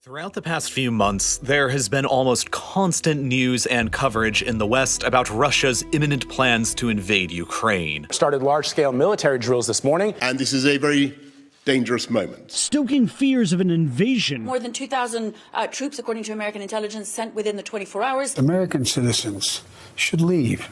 Throughout the past few months, there has been almost constant news and coverage in the West about Russia's imminent plans to invade Ukraine. Started large-scale military drills this morning. And this is a very dangerous moment. Stoking fears of an invasion. More than 2,000 troops, according to American intelligence, sent within the 24 hours. American citizens should leave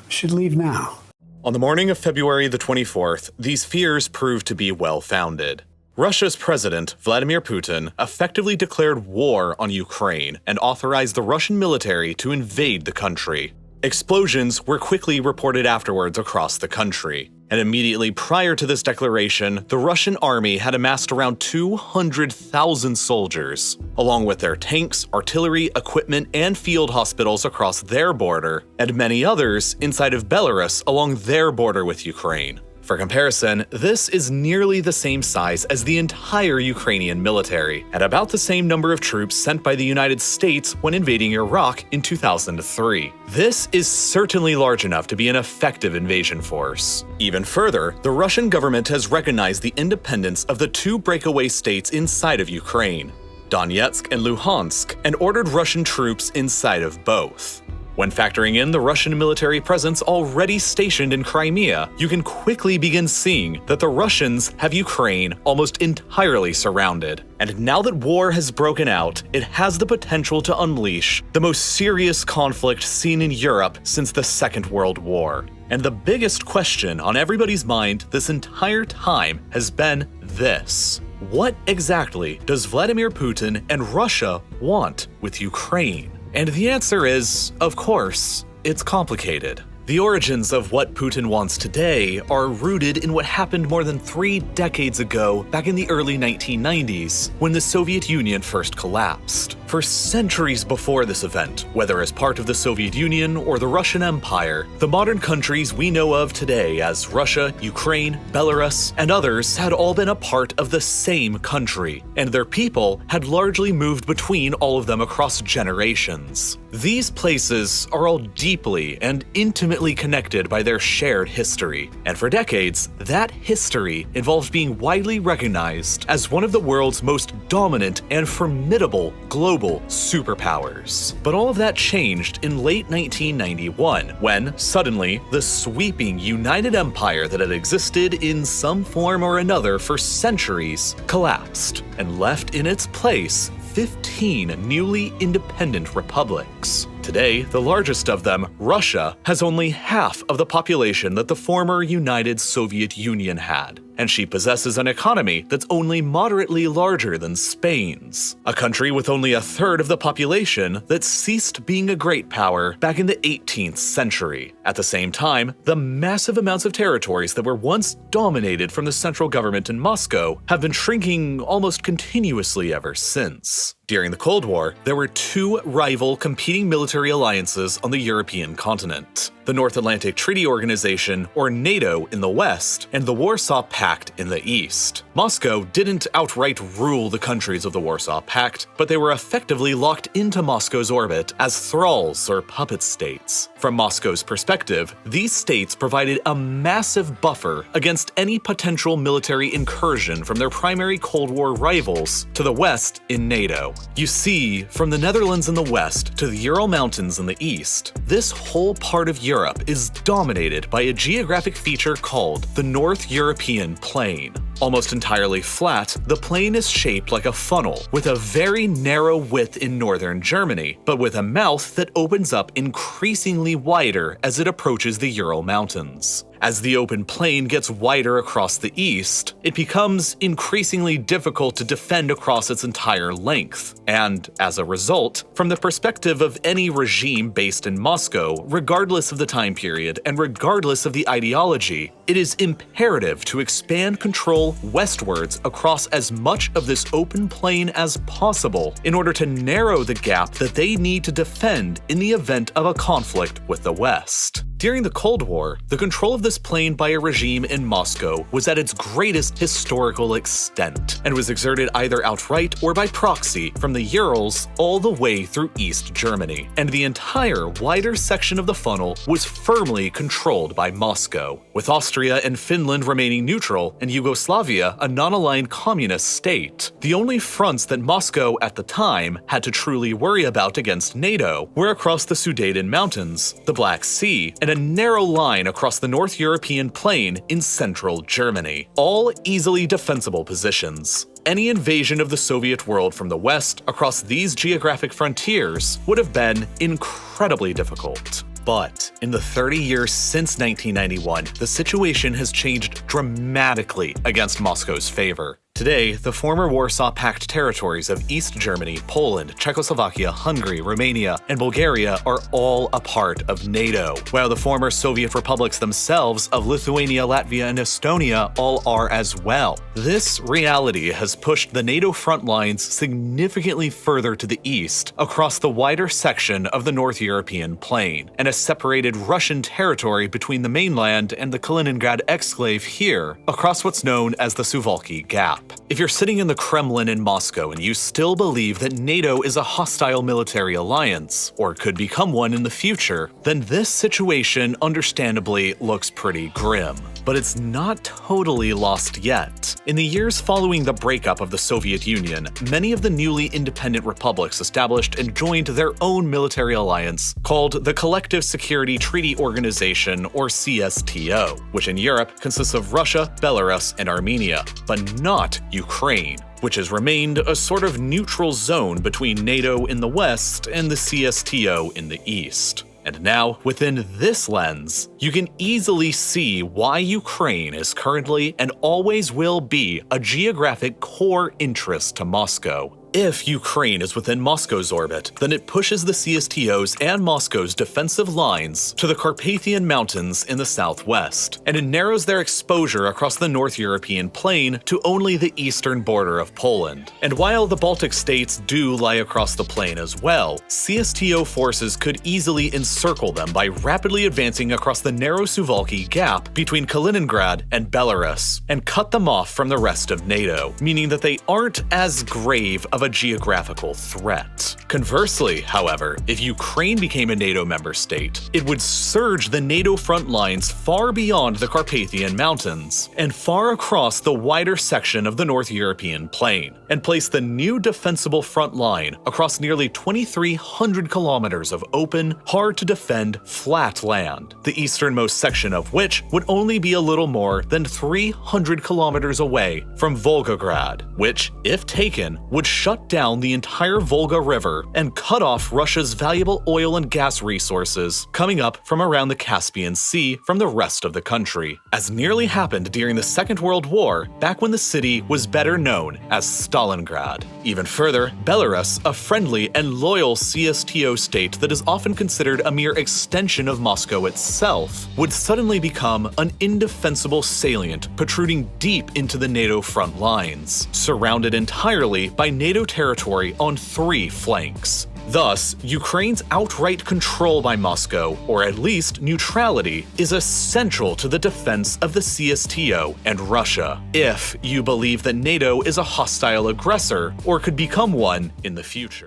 now. On the morning of February the 24th, these fears proved to be well-founded. Russia's president, Vladimir Putin, effectively declared war on Ukraine and authorized the Russian military to invade the country. Explosions were quickly reported afterwards across the country, and immediately prior to this declaration, the Russian army had amassed around 200,000 soldiers, along with their tanks, artillery, equipment, and field hospitals across their border, and many others inside of Belarus along their border with Ukraine. For comparison, this is nearly the same size as the entire Ukrainian military, and about the same number of troops sent by the United States when invading Iraq in 2003. This is certainly large enough to be an effective invasion force. Even further, the Russian government has recognized the independence of the two breakaway states inside of Ukraine, Donetsk and Luhansk, and ordered Russian troops inside of both. When factoring in the Russian military presence already stationed in Crimea, you can quickly begin seeing that the Russians have Ukraine almost entirely surrounded. And now that war has broken out, it has the potential to unleash the most serious conflict seen in Europe since the Second World War. And the biggest question on everybody's mind this entire time has been this: what exactly does Vladimir Putin and Russia want with Ukraine? And the answer is, of course, it's complicated. The origins of what Putin wants today are rooted in what happened more than 3 decades ago back in the early 1990s, when the Soviet Union first collapsed. For centuries before this event, whether as part of the Soviet Union or the Russian Empire, the modern countries we know of today as Russia, Ukraine, Belarus, and others had all been a part of the same country, and their people had largely moved between all of them across generations. These places are all deeply and intimately connected by their shared history, and for decades, that history involved being widely recognized as one of the world's most dominant and formidable global superpowers. But all of that changed in late 1991, when, suddenly, the sweeping United Empire that had existed in some form or another for centuries collapsed, and left in its place 15 newly independent republics. Today, the largest of them, Russia, has only half of the population that the former United Soviet Union had, and she possesses an economy that's only moderately larger than Spain's, a country with only a third of the population that ceased being a great power back in the 18th century. At the same time, the massive amounts of territories that were once dominated from the central government in Moscow have been shrinking almost continuously ever since. During the Cold War, there were 2 rival competing military alliances on the European continent: the North Atlantic Treaty Organization, or NATO, in the West, and the Warsaw Pact in the East. Moscow didn't outright rule the countries of the Warsaw Pact, but they were effectively locked into Moscow's orbit as thralls or puppet states. From Moscow's perspective, these states provided a massive buffer against any potential military incursion from their primary Cold War rivals to the West in NATO. You see, from the Netherlands in the west to the Ural Mountains in the east, this whole part of Europe is dominated by a geographic feature called the North European Plain. Almost entirely flat, the plain is shaped like a funnel, with a very narrow width in northern Germany, but with a mouth that opens up increasingly wider as it approaches the Ural Mountains. As the open plain gets wider across the east, it becomes increasingly difficult to defend across its entire length, and as a result, from the perspective of any regime based in Moscow, regardless of the time period and regardless of the ideology, it is imperative to expand control westwards across as much of this open plain as possible in order to narrow the gap that they need to defend in the event of a conflict with the West. During the Cold War, the control of this plain by a regime in Moscow was at its greatest historical extent, and was exerted either outright or by proxy from the Urals all the way through East Germany. And the entire wider section of the funnel was firmly controlled by Moscow, with Austria and Finland remaining neutral and Yugoslavia a non-aligned communist state. The only fronts that Moscow at the time had to truly worry about against NATO were across the Sudetan Mountains, the Black Sea, and a narrow line across the North European plain in central Germany, all easily defensible positions. Any invasion of the Soviet world from the west across these geographic frontiers would have been incredibly difficult. But in the 30 years since 1991, the situation has changed dramatically against Moscow's favor. Today, the former Warsaw Pact territories of East Germany, Poland, Czechoslovakia, Hungary, Romania, and Bulgaria are all a part of NATO, while the former Soviet republics themselves of Lithuania, Latvia, and Estonia all are as well. This reality has pushed the NATO front lines significantly further to the east, across the wider section of the North European plain, and has separated Russian territory between the mainland and the Kaliningrad exclave here, across what's known as the Suwalki Gap. If you're sitting in the Kremlin in Moscow and you still believe that NATO is a hostile military alliance, or could become one in the future, then this situation understandably looks pretty grim. But it's not totally lost yet. In the years following the breakup of the Soviet Union, many of the newly independent republics established and joined their own military alliance called the Collective Security Treaty Organization, or CSTO, which in Europe consists of Russia, Belarus, and Armenia, but not Ukraine, which has remained a sort of neutral zone between NATO in the west and the CSTO in the east. And now, within this lens, you can easily see why Ukraine is currently and always will be a geographic core interest to Moscow. If Ukraine is within Moscow's orbit, then it pushes the CSTO's and Moscow's defensive lines to the Carpathian Mountains in the southwest, and it narrows their exposure across the North European plain to only the eastern border of Poland. And while the Baltic states do lie across the plain as well, CSTO forces could easily encircle them by rapidly advancing across the narrow Suwalki Gap between Kaliningrad and Belarus, and cut them off from the rest of NATO, meaning that they aren't as grave of a geographical threat. Conversely, however, if Ukraine became a NATO member state, it would surge the NATO front lines far beyond the Carpathian Mountains and far across the wider section of the North European plain, and place the new defensible front line across nearly 2,300 kilometers of open, hard-to-defend, flat land, the easternmost section of which would only be a little more than 300 kilometers away from Volgograd, which, if taken, would shut down the entire Volga River and cut off Russia's valuable oil and gas resources coming up from around the Caspian Sea from the rest of the country, as nearly happened during the Second World War, back when the city was better known as Stalingrad. Even further, Belarus, a friendly and loyal CSTO state that is often considered a mere extension of Moscow itself, would suddenly become an indefensible salient protruding deep into the NATO front lines, surrounded entirely by NATO territory on 3 flanks. Thus, Ukraine's outright control by Moscow, or at least neutrality, is essential to the defense of the CSTO and Russia, if you believe that NATO is a hostile aggressor or could become one in the future.